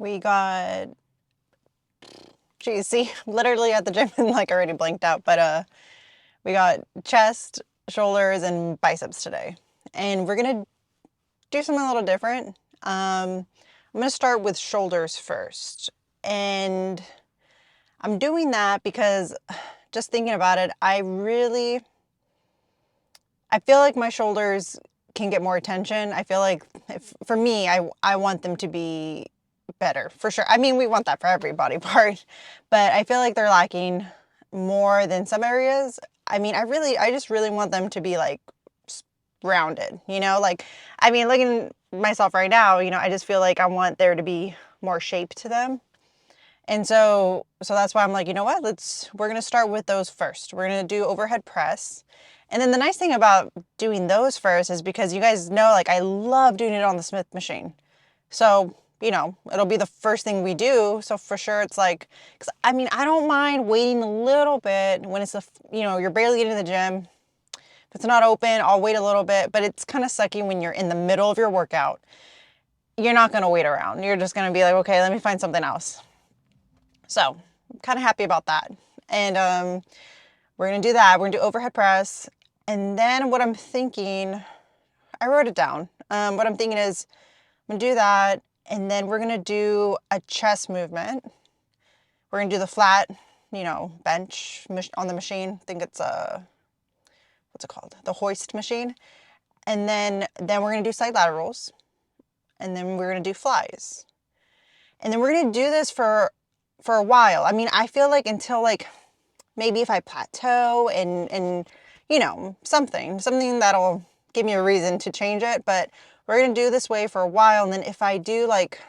We got, geez, see, literally at the gym and like already blanked out, but we got chest, shoulders, and biceps today. And we're gonna do something a little different. I'm gonna start with shoulders first. And I'm doing that because just thinking about it, I feel like my shoulders can get more attention. I feel like for me, I want them to be better for sure. I mean, we want that for every body part, but I feel like they're lacking more than some areas. I mean, I just really want them to be like rounded, like, I mean, looking at myself right now, I just feel like I want there to be more shape to them. And so that's why I'm like, you know what, we're going to start with those first. We're going to do overhead press. And then the nice thing about doing those first is because you guys know, like, I love doing it on the Smith machine. So, it'll be the first thing we do. So for sure it's like, cause I mean, I don't mind waiting a little bit when it's you're barely getting to the gym. If it's not open, I'll wait a little bit, but it's kind of sucky when you're in the middle of your workout. You're not going to wait around. You're just going to be like, okay, let me find something else. So I'm kind of happy about that. And we're going to do that. We're going to do overhead press. And then what I'm thinking, I wrote it down. What I'm thinking is I'm going to do that. And then we're going to do a chest movement. We're going to do the flat, bench on the machine. I think it's what's it called? The hoist machine. And then we're going to do side laterals. And then we're going to do flies. And then we're going to do this for a while. I mean, I feel like until like maybe if I plateau and something that'll give me a reason to change it, but we're going to do this way for a while. And then if I do like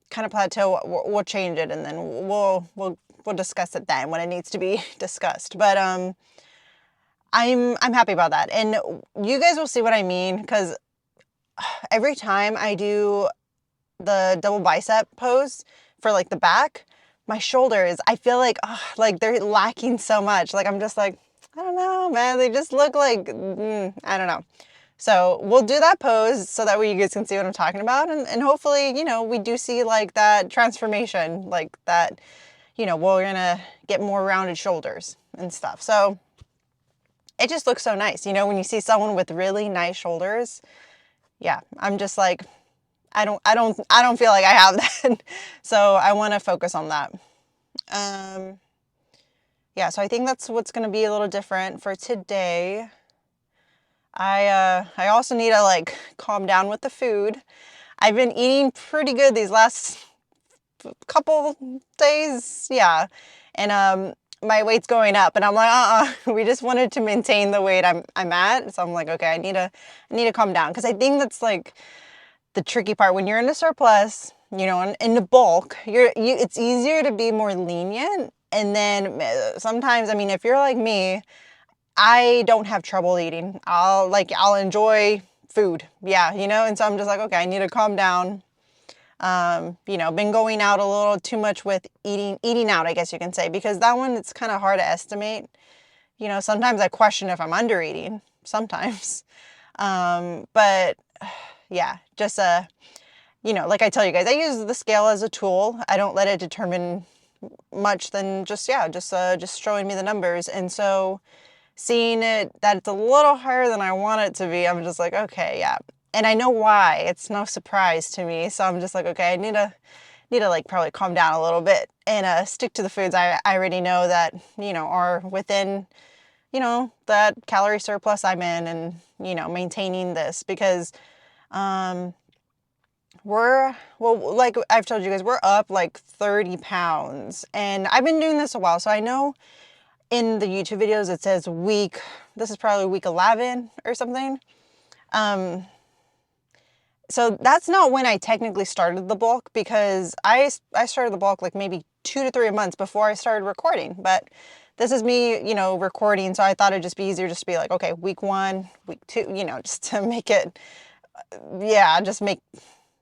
kind of plateau, we'll change it, and then we'll discuss it then when it needs to be discussed. But I'm happy about that. And you guys will see what I mean, because every time I do the double bicep pose for like the back, my shoulders, I feel like they're lacking so much. Like I'm just like, I don't know, man. They just look like, I don't know. So we'll do that pose so that way you guys can see what I'm talking about. And hopefully, we do see like that transformation, like that, we're going to get more rounded shoulders and stuff. So it just looks so nice. When you see someone with really nice shoulders, yeah, I'm just like, I don't feel like I have that. So I want to focus on that. Yeah, so I think that's what's going to be a little different for today. I also need to like calm down with the food. I've been eating pretty good these last couple days, yeah, and my weight's going up, and I'm like, we just wanted to maintain the weight I'm at. So I'm like, okay, I need to calm down, because I think that's like the tricky part when you're in a surplus, in the bulk. It's easier to be more lenient, and then sometimes, I mean, if you're like me, I don't have trouble eating. I'll enjoy food. Yeah, and so I'm just like, okay, I need to calm down. Been going out a little too much with eating out, I guess you can say, because that one, it's kind of hard to estimate. Sometimes I question if I'm under eating, sometimes. But yeah, just, like I tell you guys, I use the scale as a tool. I don't let it determine much than just showing me the numbers. And so seeing that it's a little higher than I want it to be, I'm just like, okay, yeah. And I know why. It's no surprise to me. So I'm just like, okay, I need to like probably calm down a little bit and stick to the foods I already know that, are within, that calorie surplus I'm in, and, maintaining this, because like I've told you guys, we're up like 30 pounds, and I've been doing this a while. So I know in the YouTube videos it says this is probably week 11 or something. So that's not when I technically started the bulk, because I started the bulk like maybe 2 to 3 months before I started recording. But this is me, recording. So I thought it'd just be easier just to be like, okay, week 1, week 2, just to make it, just make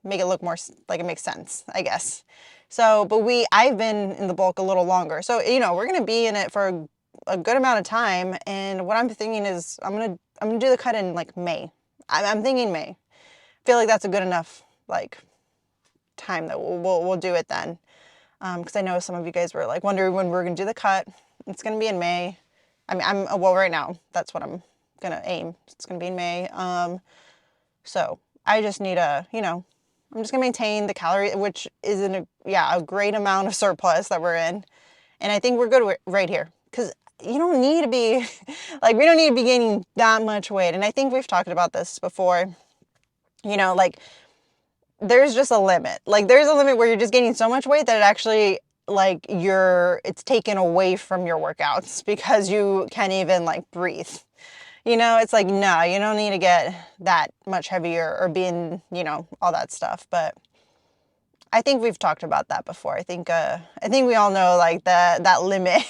it look more like it makes sense, I guess. So, but I've been in the bulk a little longer. So, we're going to be in it for a good amount of time. And what I'm thinking is I'm going to do the cut in like May. I'm thinking May. Feel like that's a good enough like time that we'll do it then. Because I know some of you guys were like wondering when we're gonna do the cut. It's gonna be in May. I mean, well, right now that's what I'm gonna aim. It's gonna be in May. So I just need a, I'm just gonna maintain the calorie, which is a great amount of surplus that we're in, and I think we're good right here because you don't need to be like we don't need to be gaining that much weight, and I think we've talked about this before. Like there's just a limit. Like there's a limit where you're just gaining so much weight that it actually like it's taken away from your workouts because you can't even like breathe. It's like, no, you don't need to get that much heavier or being, all that stuff. But I think we've talked about that before. I think we all know like that limit.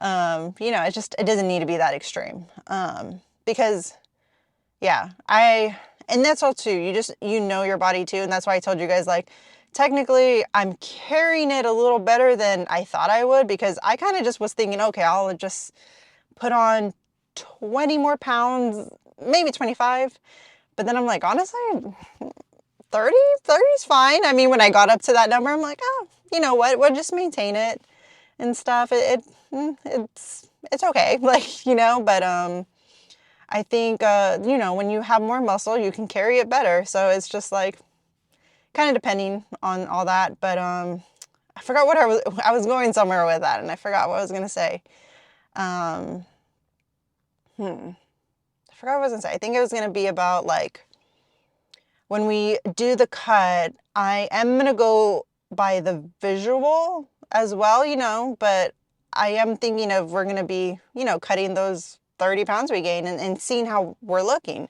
It doesn't need to be that extreme. Because yeah, and that's all too. You know your body too. And that's why I told you guys, like, technically I'm carrying it a little better than I thought I would, because I kind of just was thinking, okay, I'll just put on 20 more pounds, maybe 25. But then I'm like, honestly, 30 is fine. I mean, when I got up to that number, I'm like, oh, you know what? We'll just maintain it and stuff. It's okay. Like, but, I think, when you have more muscle, you can carry it better. So it's just like kind of depending on all that. But, I forgot what I was going somewhere with that, and I forgot what I was going to say. I forgot what I was going to say. I think it was going to be about like when we do the cut, I am going to go by the visual as well, but I am thinking of we're going to be, cutting those 30 pounds we gain and seeing how we're looking.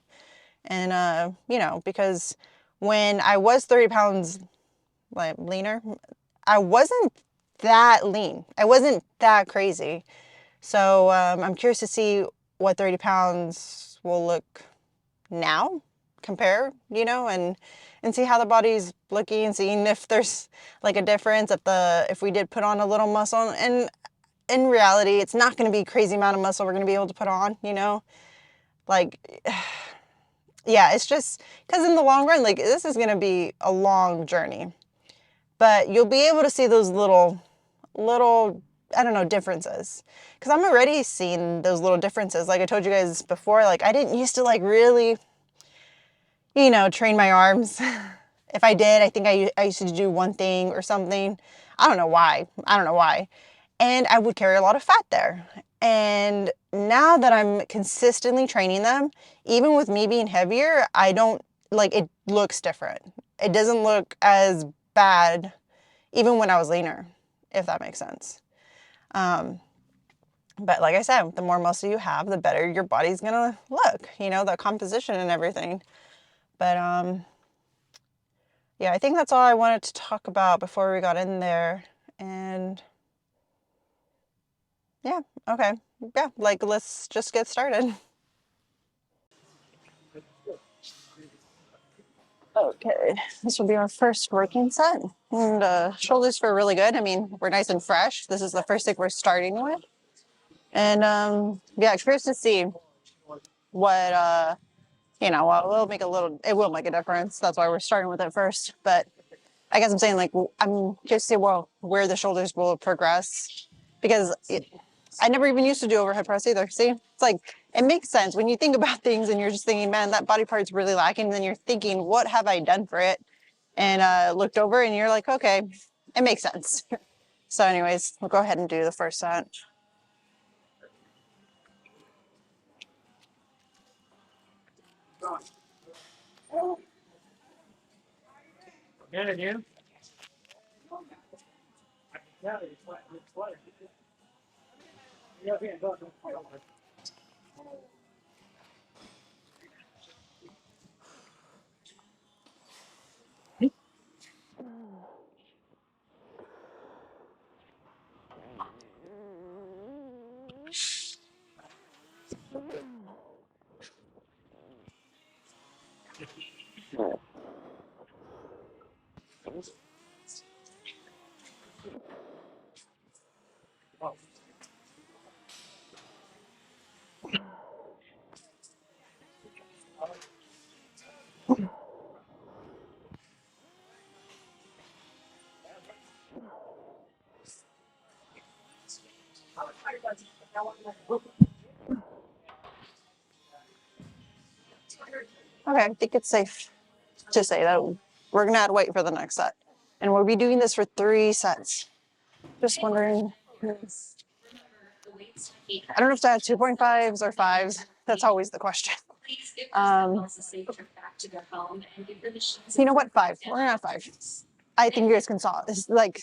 And, because when I was 30 pounds like leaner, I wasn't that lean. I wasn't that crazy. So I'm curious to see what 30 pounds will look now, compare, and see how the body's looking, seeing if there's like a difference if we did put on a little muscle. And in reality, it's not going to be a crazy amount of muscle we're going to be able to put on, like, yeah, it's just because in the long run, like this is going to be a long journey, but you'll be able to see those little, I don't know, differences. Because I'm already seeing those little differences. Like I told you guys before, like I didn't used to like really, train my arms. If I did, I think I used to do one thing or something. I don't know why. And I would carry a lot of fat there. And now that I'm consistently training them, even with me being heavier, I don't, like, it looks different. It doesn't look as bad even when I was leaner, if that makes sense. But like I said, the more muscle you have, the better your body's gonna look, the composition and everything. But yeah, I think that's all I wanted to talk about before we got in there. And yeah, okay. Yeah, like let's just get started. Okay, this will be our first working set. And shoulders feel really good. I mean, we're nice and fresh. This is the first thing we're starting with. And yeah, curious to see what it will make a difference. That's why we're starting with it first. But I guess I'm saying, like, I'm curious to see where the shoulders will progress, because I never even used to do overhead press either. See, it's like, it makes sense when you think about things and you're just thinking, man, that body part's really lacking. And then you're thinking, what have I done for it? And looked over and you're like, okay, it makes sense. So anyways, we'll go ahead and do the first set. Okay, I think it's safe to say that we're gonna add weight for the next set. And we'll be doing this for 3 sets. Just wondering. I don't know if to add 2.5s or 5s. That's always the question. You know what? 5. We're gonna have 5. I think you guys can saw. It's like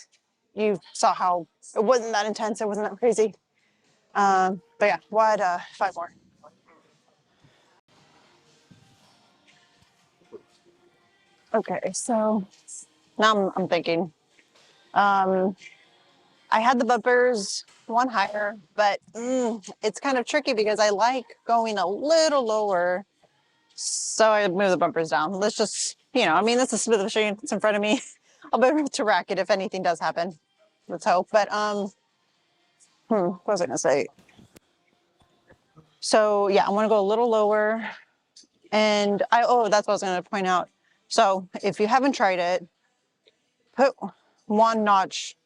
you saw how it wasn't that intense. It wasn't that crazy. But yeah, we'll add 5 more. Okay, so now I'm thinking. I had the bumpers one higher, but it's kind of tricky because I like going a little lower. So I move the bumpers down. Let's just, I mean, this is Smith machine. It's in front of me. I'll be able to rack it if anything does happen. Let's hope. But what was I gonna say? So yeah, I want to go a little lower. And that's what I was gonna point out. So if you haven't tried it, put one notch,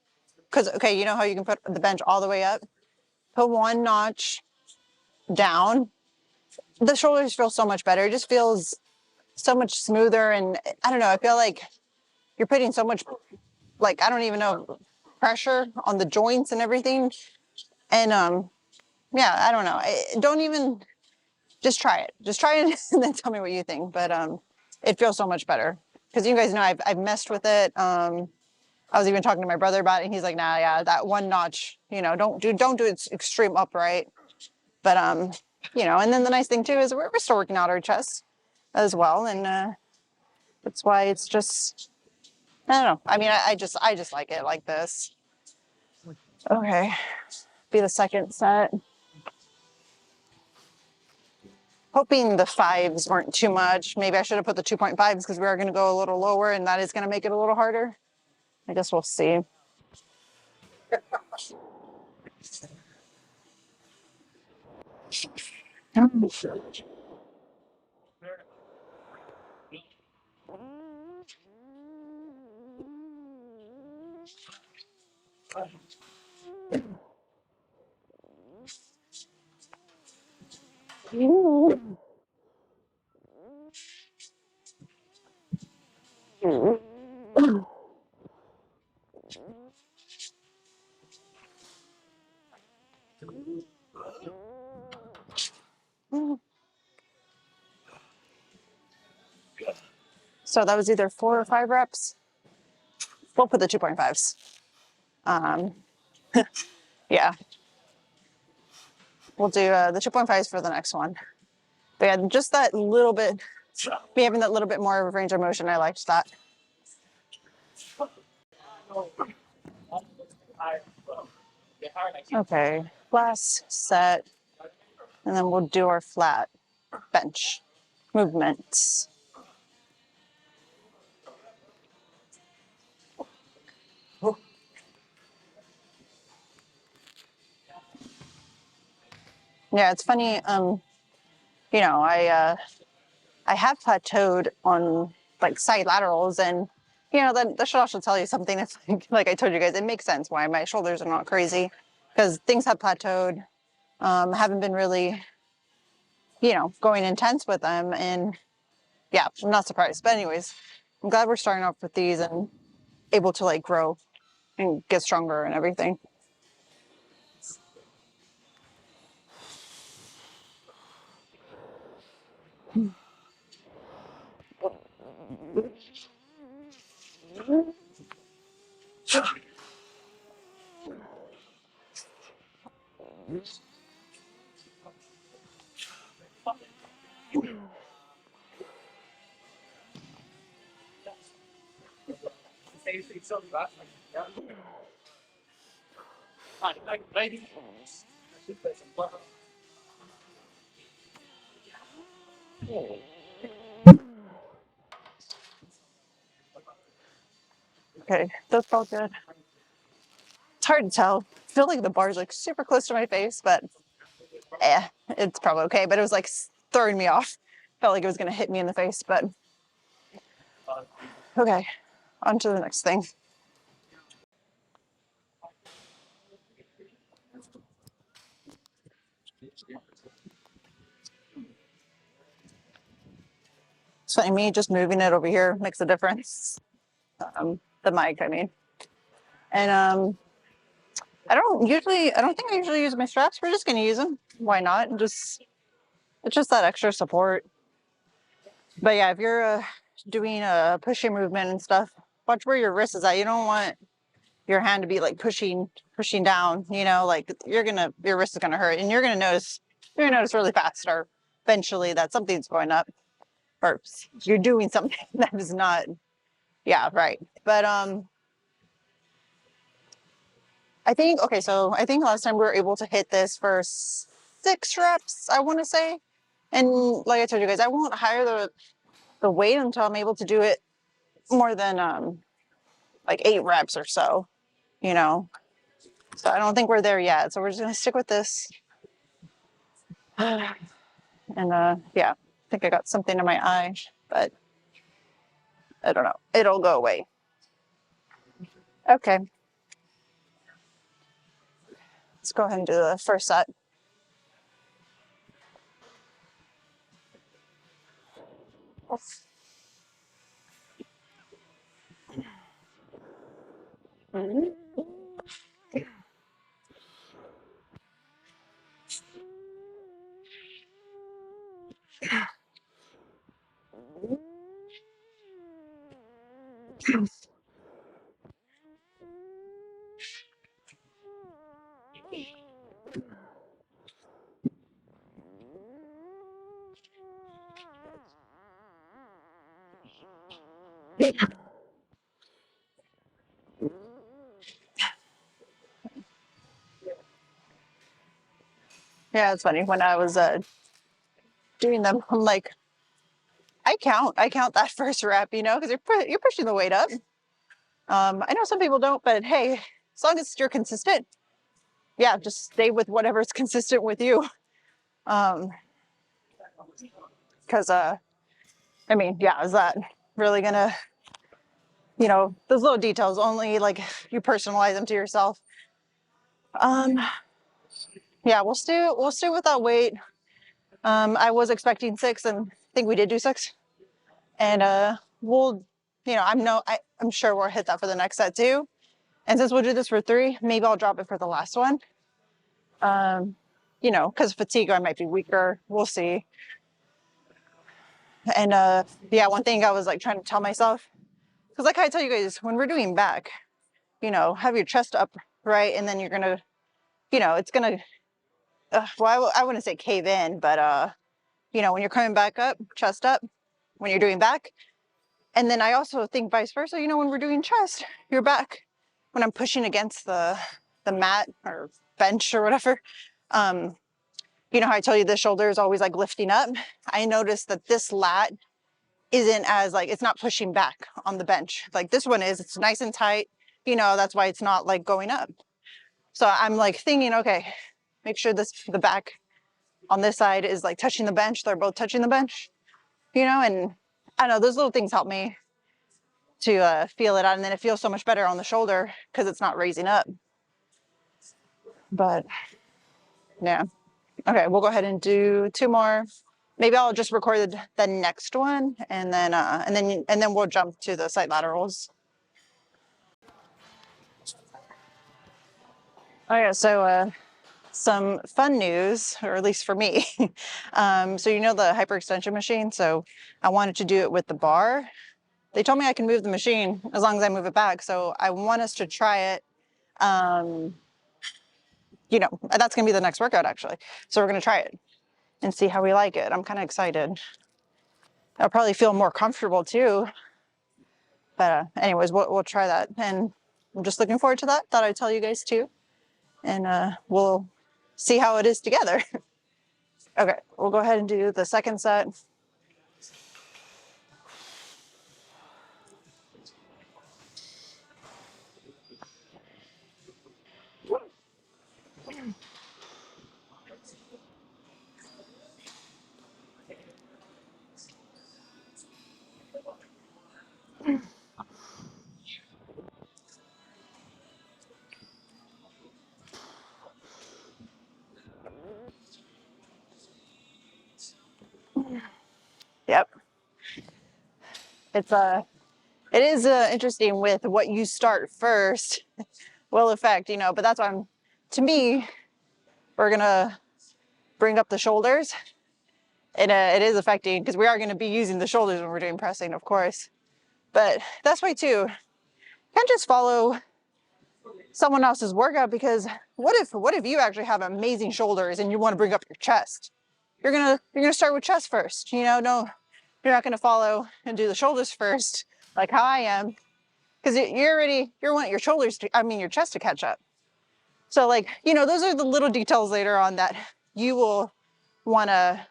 because okay, you know how you can put the bench all the way up? Put one notch down. The shoulders feel so much better. It just feels so much smoother. And I don't know, I feel like you're putting so much, like, I don't even know, pressure on the joints and everything. And yeah, I don't know. Don't even, just try it. Just try it and then tell me what you think. But it feels so much better. Because you guys know I've messed with it. I was even talking to my brother about it, and he's like, nah, yeah, that one notch, don't do it extreme upright. But and then the nice thing too is we're still working out our chest as well. And that's why it's just, I don't know. I mean, I just like it like this. Okay, be the second set. Hoping the 5s weren't too much. Maybe I should have put the 2.5s because we are going to go a little lower, and that is going to make it a little harder. I guess we'll see. So that was either 4 or 5 reps. We'll put the 2.5s. Yeah. We'll do the 2.5s for the next one. But yeah, just that little bit, me having that little bit more of a range of motion, I liked that. Okay, last set, and then we'll do our flat bench movements. Yeah, it's funny. I have plateaued on like side laterals, and that should also tell you something. It's like I told you guys, it makes sense why my shoulders are not crazy, because things have plateaued. Haven't been really, going intense with them, and yeah, I'm not surprised. But anyways, I'm glad we're starting off with these and able to like grow and get stronger and everything. Okay, that felt good. It's hard to tell. I feel like the bar's like super close to my face, but it's probably okay. But it was like throwing me off. Felt like it was gonna hit me in the face, but okay, on to the next thing. It's funny, me just moving it over here makes a difference. The mic, I mean. And I don't think I usually use my straps. We're just gonna use them. Why not? It's just that extra support. But yeah, if you're doing a pushing movement and stuff, watch where your wrist is at. You don't want your hand to be like pushing down, you know, like your wrist is gonna hurt, and you're gonna notice really fast or eventually that something's going up, or you're doing something that is not, yeah, right. But I think, okay, so I think last time we were able to hit this for 6 reps, I want to say. And like I told you guys, I won't hire the weight until I'm able to do it more than like 8 reps or so, you know. So I don't think we're there yet. So we're just gonna stick with this. And yeah, I think I got something in my eye, but I don't know. It'll go away. Okay. Let's go ahead and do the first set. Yeah, it's funny. When I was doing them, I'm like, I count that first rep, you know, because you're pushing the weight up. I know some people don't, but hey, as long as you're consistent, yeah, just stay with whatever's consistent with you. Because I mean, yeah, is that really gonna, you know, those little details only like you personalize them to yourself. Yeah, we'll stay with that weight. I was expecting 6, and I think we did do 6. And we'll, you know, I'm sure we'll hit that for the next set too. And since we'll do this for 3, maybe I'll drop it for the last one. You know, because fatigue, I might be weaker. We'll see. And yeah, one thing I was like trying to tell myself, because like I tell you guys, when we're doing back, you know, have your chest up, right? And then you're gonna, you know, it's gonna, well, I wouldn't say cave in, but you know, when you're coming back up, chest up, when you're doing back. And then I also think vice versa, you know, when we're doing chest, your back, when I'm pushing against the mat or bench or whatever, you know how I tell you the shoulder is always like lifting up? I noticed that this lat isn't as like, it's not pushing back on the bench. Like this one is, it's nice and tight, you know, that's why it's not like going up. So I'm like thinking, okay, make sure the back on this side is like touching the bench. They're both touching the bench, you know, and I don't know, those little things help me to feel it out. And then it feels so much better on the shoulder because it's not raising up. But yeah. Okay, we'll go ahead and do 2 more. Maybe I'll just record the next one, and then we'll jump to the side laterals. Oh yeah, so some fun news, or at least for me. So you know the hyperextension machine. So I wanted to do it with the bar. They told me I can move the machine as long as I move it back. So I want us to try it. You know, that's gonna be the next workout actually. So we're gonna try it and see how we like it. I'm kind of excited. I'll probably feel more comfortable too. But anyways, we'll try that. And I'm just looking forward to that. Thought I'd tell you guys too. And we'll see how it is together. Okay, we'll go ahead and do the second set. it is interesting with what you start first will affect, you know, but that's why to me, we're gonna bring up the shoulders. And it is affecting because we are going to be using the shoulders when we're doing pressing, of course. But that's why too, can't just follow someone else's workout, because what if you actually have amazing shoulders and you want to bring up your chest? You're gonna start with chest first, you know. No, you're not gonna follow and do the shoulders first like how I am, because you want your shoulders to, I mean your chest to catch up. So like, you know, those are the little details later on that you will want to,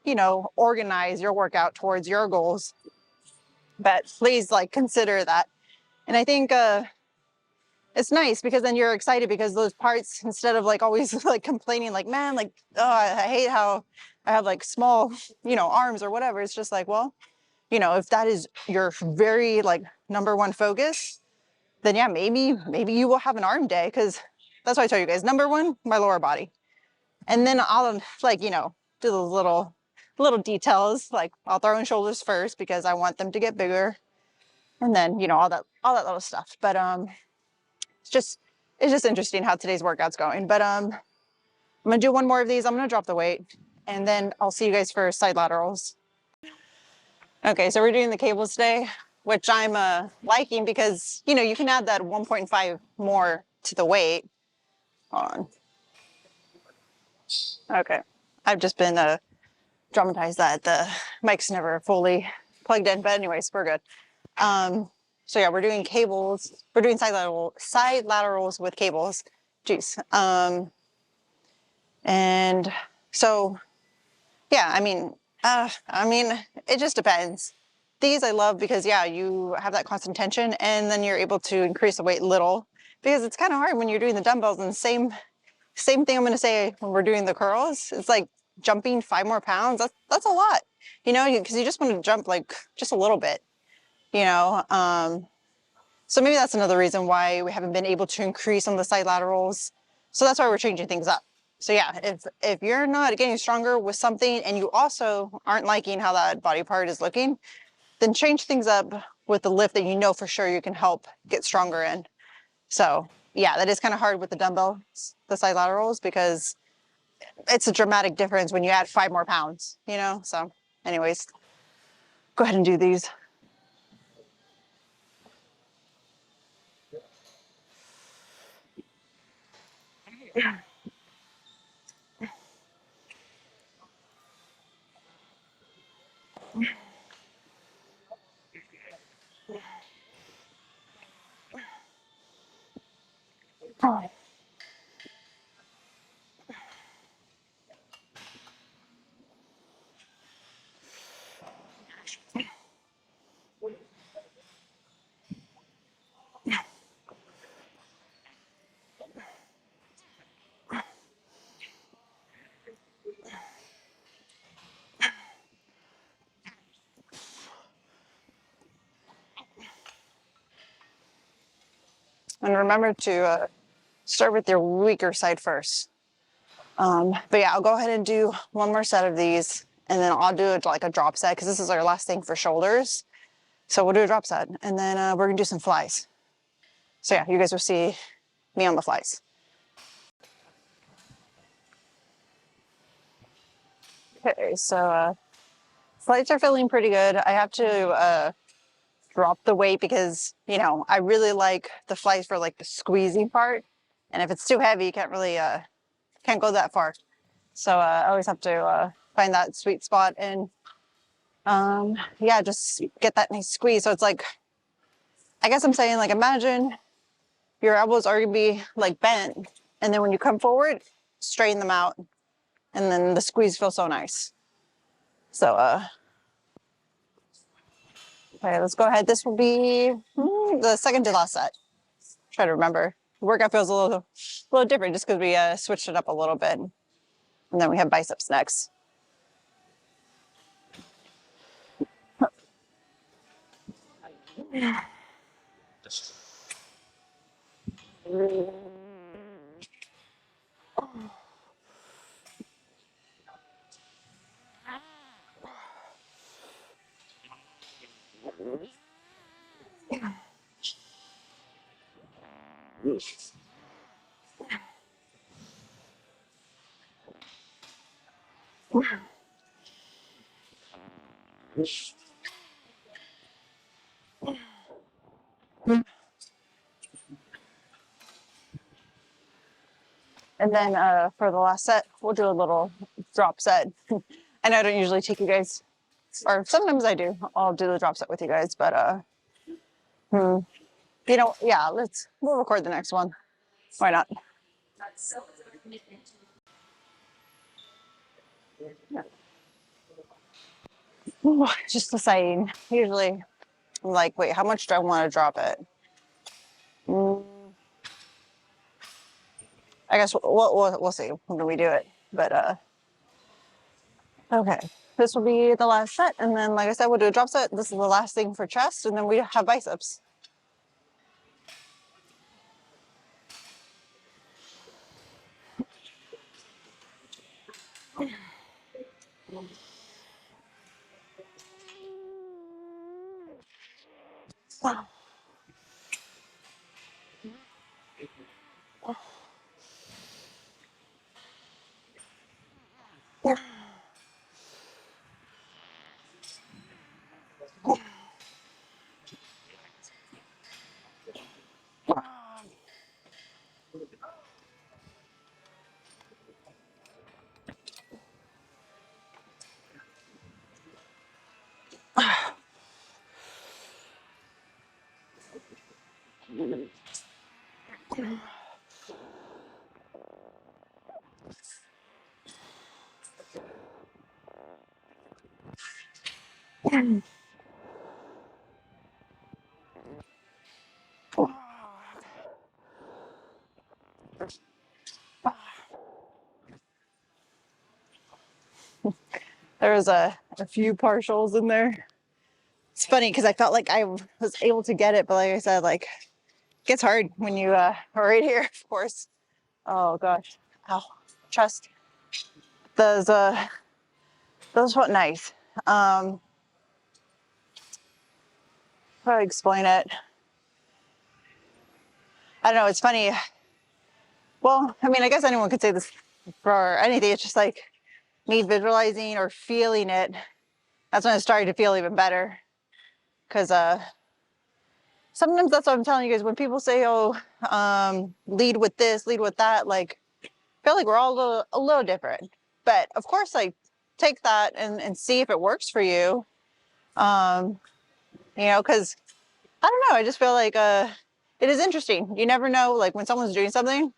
you know, organize your workout towards your goals. But please like consider that. And I think it's nice because then you're excited, because those parts, instead of like always like complaining like, man, like, oh, I hate how I have like small, you know, arms or whatever. It's just like, well, you know, if that is your very like #1 focus, then yeah, maybe you will have an arm day, because that's why I tell you guys, #1, my lower body. And then I'll like, you know, do those little details, like I'll throw in shoulders first because I want them to get bigger. And then, you know, all that little stuff. But it's just interesting how today's workout's going. But I'm gonna do one more of these. I'm gonna drop the weight, and then I'll see you guys for side laterals. Okay, so we're doing the cables today, which I'm liking, because you know you can add that 1.5 more to the weight. Hold on. Okay, I've just been traumatized that the mic's never fully plugged in, but anyways, we're good. So yeah, we're doing cables. We're doing side laterals with cables. Jeez. And so yeah, I mean, it just depends. These I love because yeah, you have that constant tension, and then you're able to increase the weight little, because it's kind of hard when you're doing the dumbbells. And same thing I'm going to say when we're doing the curls. It's like jumping 5 more pounds. That's a lot, you know, because you just want to jump like just a little bit, you know. So maybe that's another reason why we haven't been able to increase on the side laterals. So that's why we're changing things up. So yeah, if you're not getting stronger with something and you also aren't liking how that body part is looking, then change things up with the lift that you know for sure you can help get stronger in. So yeah, that is kind of hard with the dumbbells, the side laterals, because it's a dramatic difference when you add 5 more pounds, you know? So anyways, go ahead and do these. And remember to start with your weaker side first. But yeah, I'll go ahead and do one more set of these, and then I'll do it like a drop set, because this is our last thing for shoulders. So we'll do a drop set, and then we're gonna do some flies. So yeah, you guys will see me on the flies. Okay, so flights are feeling pretty good. I have to drop the weight because, you know, I really like the flies for like the squeezing part. And if it's too heavy, you can't really, can't go that far. So I always have to find that sweet spot, and yeah, just get that nice squeeze. So it's like, I guess I'm saying, like, imagine your elbows are gonna be like bent, and then when you come forward, straighten them out, and then the squeeze feels so nice. So okay, let's go ahead. This will be the second to last set. Try to remember. The workout feels a little different just because we switched it up a little bit, and then we have biceps next. And then for the last set, we'll do a little drop set. And I don't usually take you guys, or sometimes I do. I'll do the drop set with you guys, but you know, yeah, we'll record the next one. Why not? Just deciding. Usually, I'm like, wait, how much do I want to drop it? I guess we'll see when we do it. But okay, this will be the last set, and then like I said, we'll do a drop set. This is the last thing for chest, and then we have biceps. There was a few partials in there. It's funny because I felt like I was able to get it, but like I said, like it gets hard when you are right here, of course. Oh gosh, ow, chest. Those felt nice. How do I explain it? I don't know. It's funny. Well, I mean, I guess anyone could say this for anything. It's just like me visualizing or feeling it. That's when it started to feel even better. Because sometimes that's what I'm telling you guys. When people say, "Oh, lead with this, lead with that," like I feel like we're all a little different. But of course, like take that and see if it works for you. You know, because I don't know. I just feel like it is interesting. You never know, like when someone's doing something,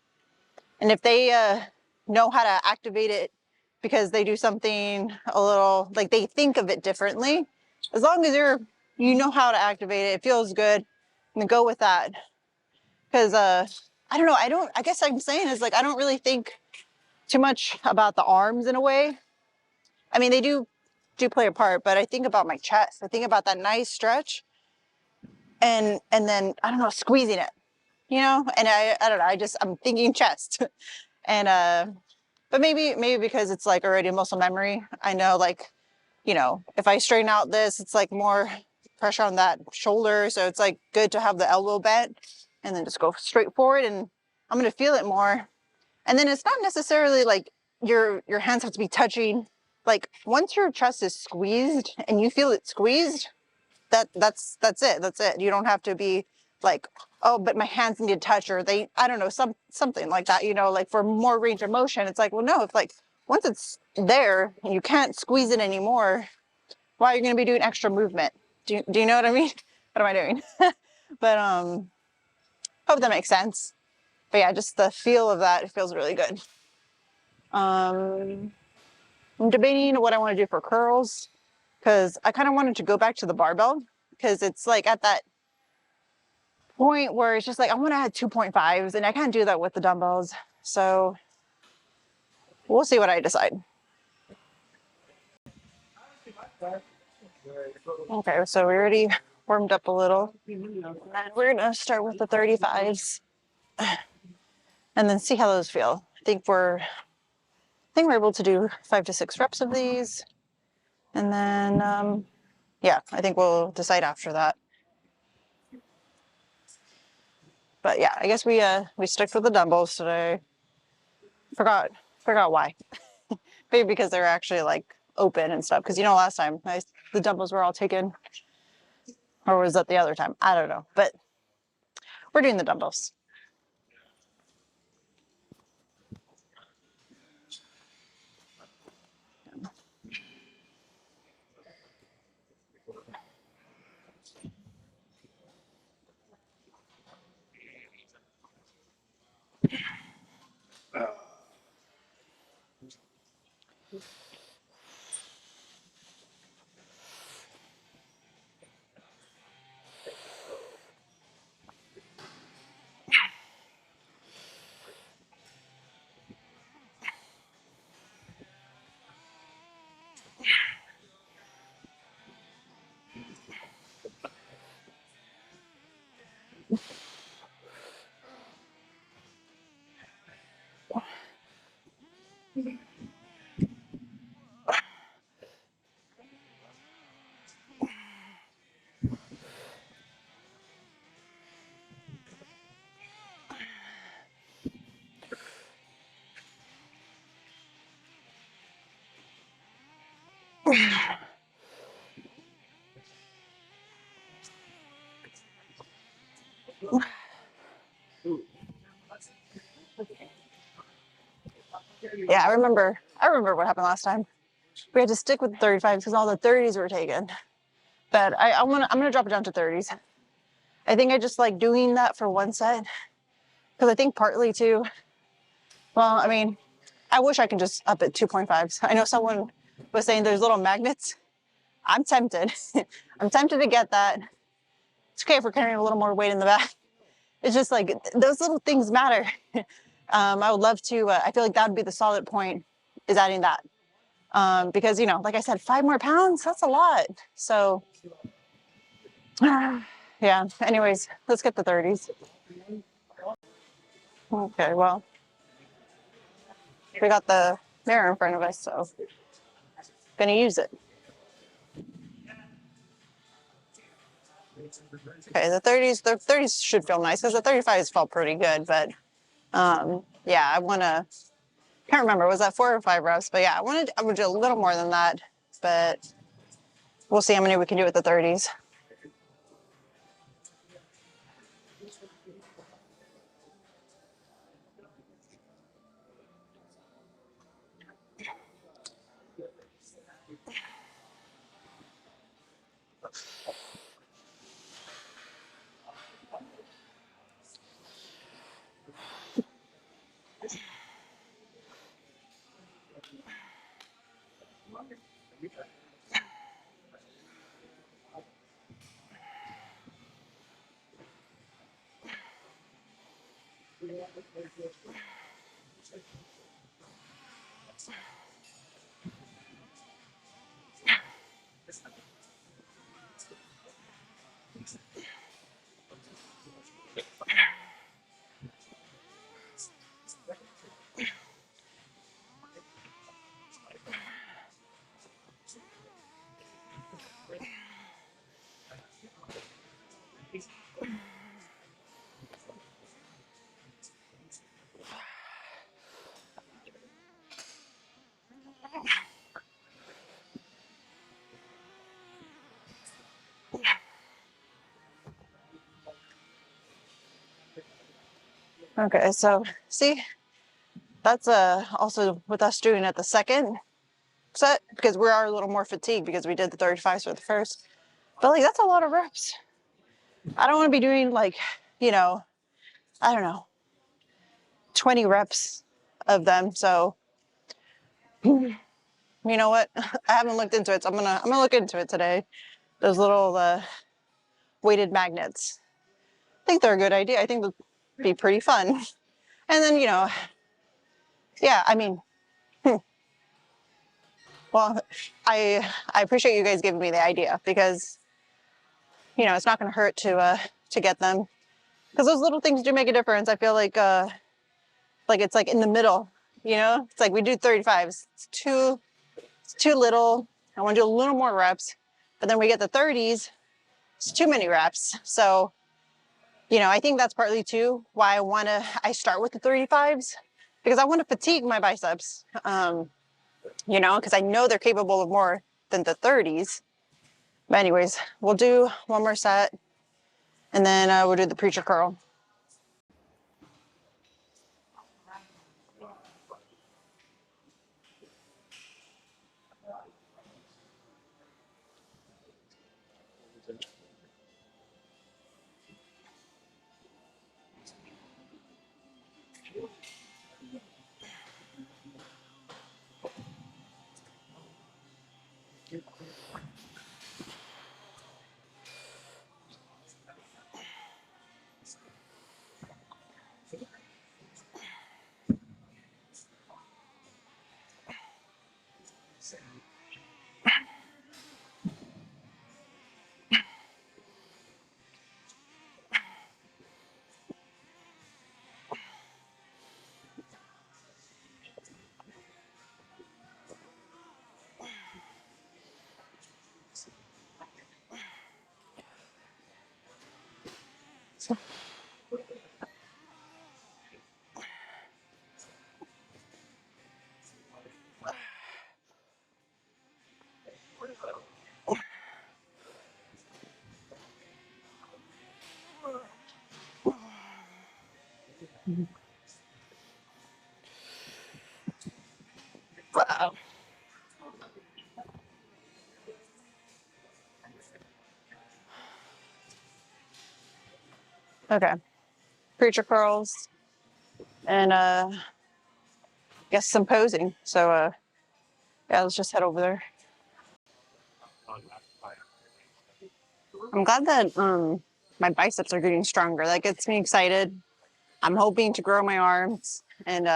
and if they know how to activate it because they do something a little like they think of it differently. As long as you know how to activate it, it feels good, and then go with that. Because I don't know. I guess I'm saying is like I don't really think too much about the arms in a way. I mean, they do play a part, but I think about my chest. I think about that nice stretch, and then I don't know, squeezing it, you know. And I don't know. I'm thinking chest, and but maybe because it's like already muscle memory. I know like, you know, if I straighten out this, it's like more pressure on that shoulder, so it's like good to have the elbow bent, and then just go straight forward, and I'm gonna feel it more. And then it's not necessarily like your hands have to be touching. Like once your chest is squeezed and you feel it squeezed, that's it. That's it. You don't have to be like, oh, but my hands need to touch, or I don't know, something like that, you know, like for more range of motion. It's like, well, no, if like once it's there and you can't squeeze it anymore, why are you going to be doing extra movement? Do you know what I mean? What am I doing? But hope that makes sense. But yeah, just the feel of that, it feels really good. I'm debating what I want to do for curls, because I kind of wanted to go back to the barbell, because it's like at that point where it's just like I want to add 2.5s, and I can't do that with the dumbbells. So we'll see what I decide. Okay, so we already warmed up a little, and we're gonna start with the 35s and then see how those feel. I think we're able to do 5 to 6 reps of these, and then yeah, I think we'll decide after that. But yeah, I guess we stick with the dumbbells today. Forgot why. Maybe because they're actually like open and stuff. Because you know, last time the dumbbells were all taken, or was that the other time? I don't know. But we're doing the dumbbells. Yeah, I remember what happened last time. We had to stick with the 35s because all the 30s were taken. But I'm gonna drop it down to 30s. I think I just like doing that for one set because I think partly too. Well, I mean, I wish I could just up at 2.5s. I know someone was saying there's little magnets. I'm tempted. I'm tempted to get that. It's okay if we're carrying a little more weight in the back. It's just like those little things matter. I would love to. I feel like that would be the solid point, is adding that. Because, you know, like I said, 5 more pounds, that's a lot. So, yeah, anyways, let's get the 30s. Okay, well, we got the mirror in front of us, so gonna use it. Okay, the 30s should feel nice because the 35s felt pretty good, but yeah, can't remember, was that 4 or 5 reps? But yeah, I would do a little more than that, but we'll see how many we can do with the 30s. Okay, so see, that's also with us doing it the second set because we are a little more fatigued because we did the 35s for the first. But like that's a lot of reps. I don't want to be doing like, you know, I don't know, 20 reps of them. So you know what? I haven't looked into it, so I'm gonna look into it today. Those little weighted magnets. I think they're a good idea. I think they'll be pretty fun. And then, you know, yeah, I mean, well, I appreciate you guys giving me the idea because, you know, it's not going to hurt to get them because those little things do make a difference. I feel like it's like in the middle, you know, it's like we do 35s. It's too little. I want to do a little more reps, but then we get the 30s. It's too many reps. So you know, I think that's partly too why I start with the 35s because I want to fatigue my biceps, you know, because I know they're capable of more than the 30s. But anyways, we'll do one more set and then we'll do the preacher curl. Wow. Okay, preacher curls and I guess some posing. So yeah, let's just head over there. I'm glad that my biceps are getting stronger. That gets me excited. I'm hoping to grow my arms and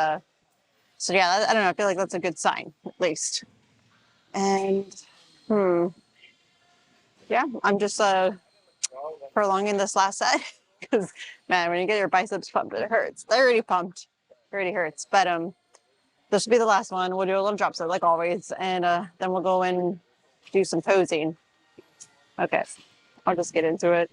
so yeah, I don't know. I feel like that's a good sign at least. And yeah, I'm just prolonging this last set because man, when you get your biceps pumped, it hurts. They're already pumped. It already hurts. But this will be the last one. We'll do a little drop set like always, and then we'll go and do some posing. Okay, I'll just get into it.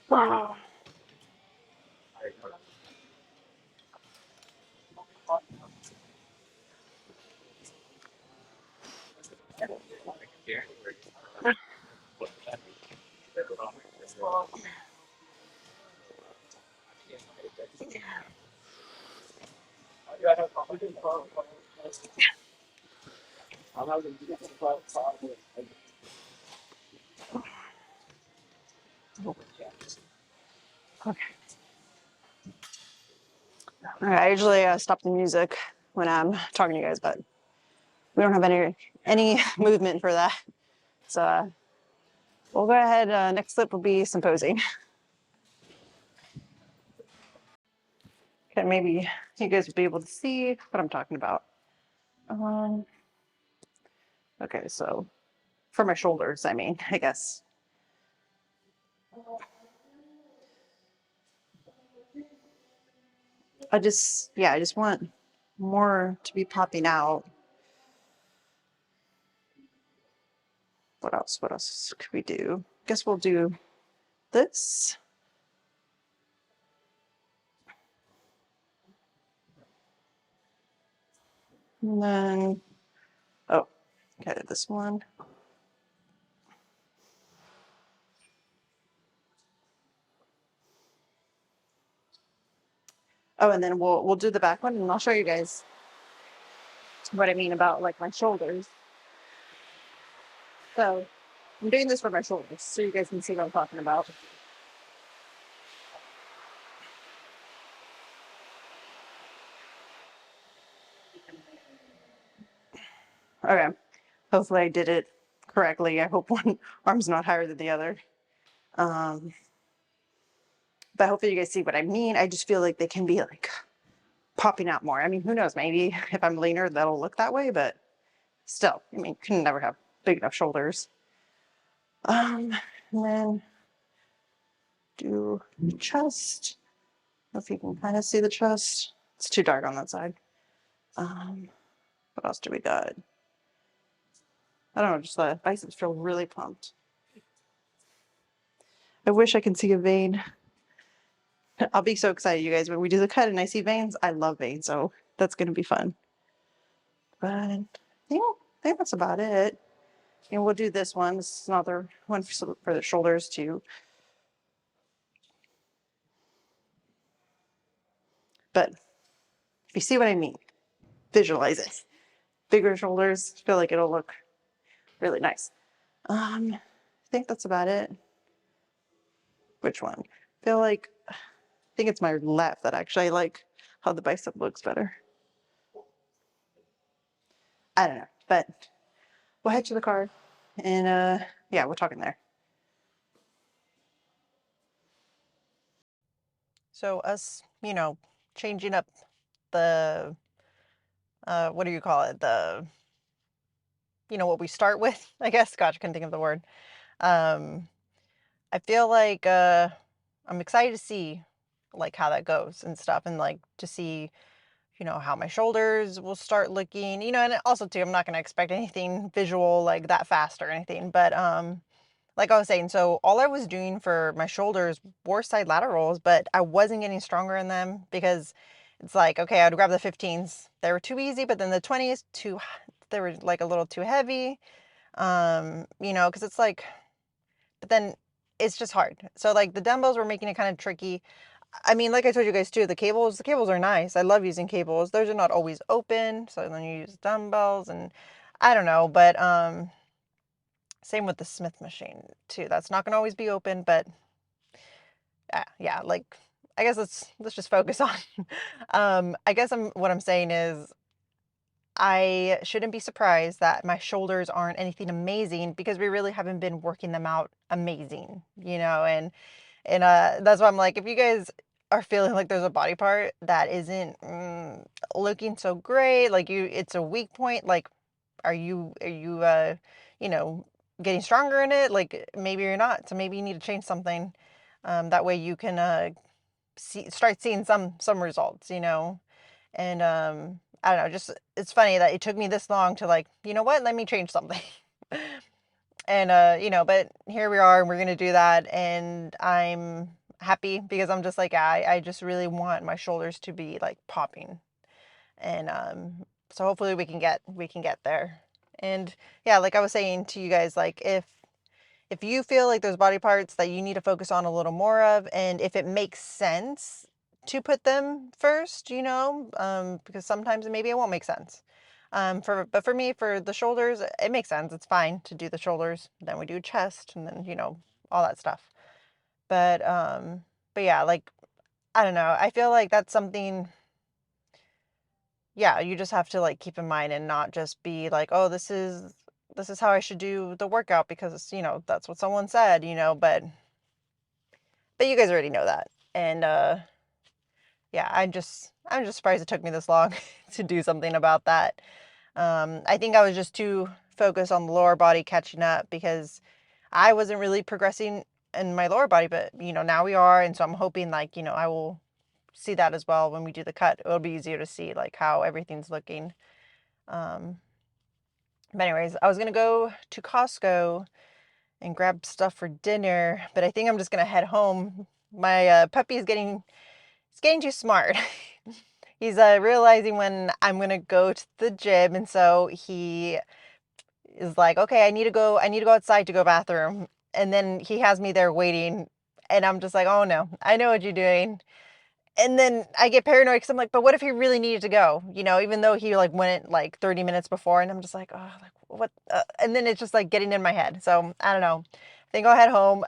Wow. Okay. All right, I usually stop the music when I'm talking to you guys, but we don't have any movement for that. So we'll go ahead. Next clip will be some posing. Okay, maybe you guys will be able to see what I'm talking about. Um, okay, so for my shoulders, I mean, I guess. Yeah, I just want more to be popping out. What else? What else could we do? Guess we'll do this. And then, oh, okay, this one. Oh, and then we'll do the back one, and I'll show you guys what I mean about like my shoulders. So I'm doing this for my shoulders, so you guys can see what I'm talking about. Okay, hopefully I did it correctly. I hope one arm's not higher than the other. But But hopefully you guys see what I mean. I just feel like they can be like popping out more. I mean, who knows? Maybe if I'm leaner, that'll look that way, but still, I mean, you can never have big enough shoulders. And then do the chest. I don't know if you can kind of see the chest. It's too dark on that side. What else do we got? I don't know, just the biceps feel really pumped. I wish I could see a vein. I'll be so excited, you guys, when we do the cut and I see veins. I love veins, so that's going to be fun. But I think that's about it. And we'll do this one. This is another one for the shoulders too. But if you see what I mean, visualize it. Bigger shoulders, feel like it'll look really nice. I think that's about it. Which one? I think it's my left that actually I like how the bicep looks better. I don't know, but we'll head to the car and yeah, we'll talk in there. So us, changing up the, what do you call it? What we start with, I guess. Gosh, I couldn't think of the word. I feel like I'm excited to see like how that goes and stuff, and like to see how my shoulders will start looking, and also too, I'm not going to expect anything visual like that fast or anything, but like I was saying, so all I was doing for my shoulders were side laterals, but I wasn't getting stronger in them because it's like, okay, I'd grab the 15s. They were too easy, but then the 20s they were like a little too heavy. Because it's like, but then it's just hard. So like the dumbbells were making it kind of tricky. I mean, like I told you guys too, the cables are nice. I love using cables. Those are not always open, so then you use dumbbells, and I don't know, but same with the Smith machine too. That's not going to always be open, but yeah, like I guess let's just focus on I guess what I'm saying is I shouldn't be surprised that my shoulders aren't anything amazing because we really haven't been working them out amazing, and that's why I'm like, if you guys are feeling like there's a body part that isn't looking so great, like it's a weak point, like are you you know getting stronger in it? Like maybe you're not, so maybe you need to change something. That way you can start seeing some results, and I don't know, just it's funny that it took me this long to like, you know what, let me change something. And but here we are, and we're gonna do that, and I'm happy because I'm just like, I just really want my shoulders to be like popping, and so hopefully we can get there. And yeah, like I was saying to you guys, like if you feel like there's body parts that you need to focus on a little more of, and if it makes sense to put them first, because sometimes maybe it won't make sense. But for me, for the shoulders, it makes sense. It's fine to do the shoulders. Then we do chest, and then all that stuff. But yeah, like I don't know. I feel like that's something. Yeah, you just have to like keep in mind and not just be like, oh, this is how I should do the workout because that's what someone said, but you guys already know that. And yeah, I'm just surprised it took me this long to do something about that. I think I was just too focused on the lower body catching up because I wasn't really progressing in my lower body, but now we are, and so I'm hoping like I will see that as well when we do the cut. It'll be easier to see like how everything's looking. But anyways, I was gonna go to Costco and grab stuff for dinner, but I think I'm just gonna head home. My puppy is getting too smart. He's realizing when I'm gonna go to the gym, and so he is like, okay, I need to go outside to go bathroom, and then he has me there waiting, and I'm just like, oh no, I know what you're doing. And then I get paranoid because I'm like, but what if he really needed to go? Even though he like went like 30 minutes before, and I'm just like, oh, like what? And then it's just like getting in my head. So I don't know. I think I'll head home,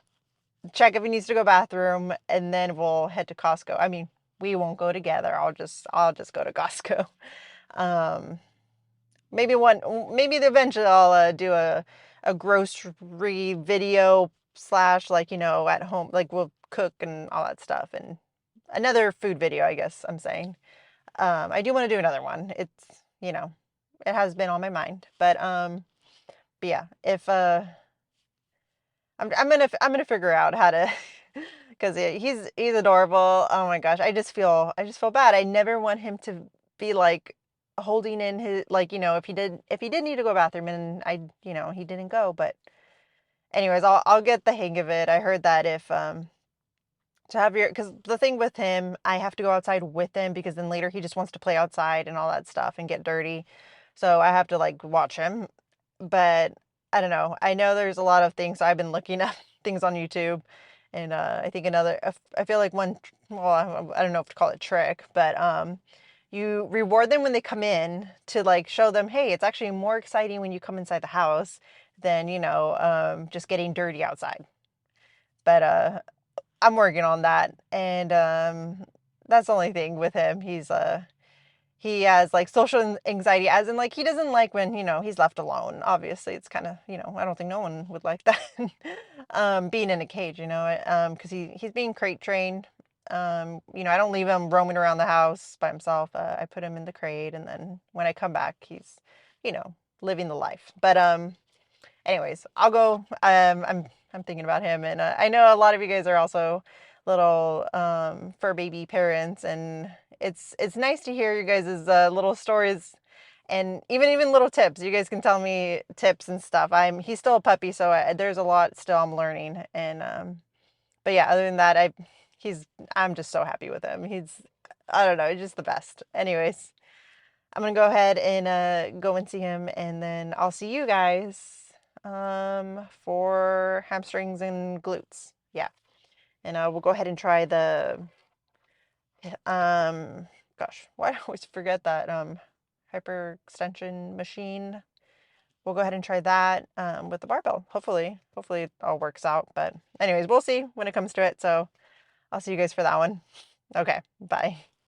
check if he needs to go bathroom, and then we'll head to Costco. I mean, we won't go together. I'll just go to Costco. Um, maybe eventually I'll do a grocery video slash like, at home, like we'll cook and all that stuff. And another food video, I guess I'm saying. I do want to do another one. It has been on my mind. But yeah, if I'm gonna figure out how to because he's adorable. Oh my gosh, I just feel bad. I never want him to be like holding in his, like, if he did need to go to the bathroom and he didn't go. But anyways, I'll get the hang of it. I heard that if to have your, because the thing with him, I have to go outside with him because then later he just wants to play outside and all that stuff and get dirty. So I have to like watch him. But I don't know. I know there's a lot of things. So I've been looking up things on YouTube, and I think I feel like one, well, I don't know if to call it trick, but you reward them when they come in to like show them, hey, it's actually more exciting when you come inside the house than just getting dirty outside. But I'm working on that, and that's the only thing with him. He has like social anxiety, as in like he doesn't like when he's left alone. Obviously, it's kind of I don't think no one would like that. Being in a cage, because he's being crate trained. I don't leave him roaming around the house by himself. I put him in the crate, and then when I come back, he's you know living the life. But anyways, I'll go. I'm thinking about him, and I know a lot of you guys are also little fur baby parents, and it's nice to hear you guys' little stories, and even little tips. You guys can tell me tips and stuff. He's still a puppy, so there's a lot still I'm learning, and but yeah, other than that, I'm just so happy with him. I don't know, he's just the best. Anyways, I'm gonna go ahead and go and see him, and then I'll see you guys for hamstrings and glutes. Yeah, and we'll go ahead and try the gosh, why do I always forget that hyperextension machine. We'll go ahead and try that with the barbell. Hopefully it all works out. But anyways, we'll see when it comes to it. So I'll see you guys for that one. Okay, bye.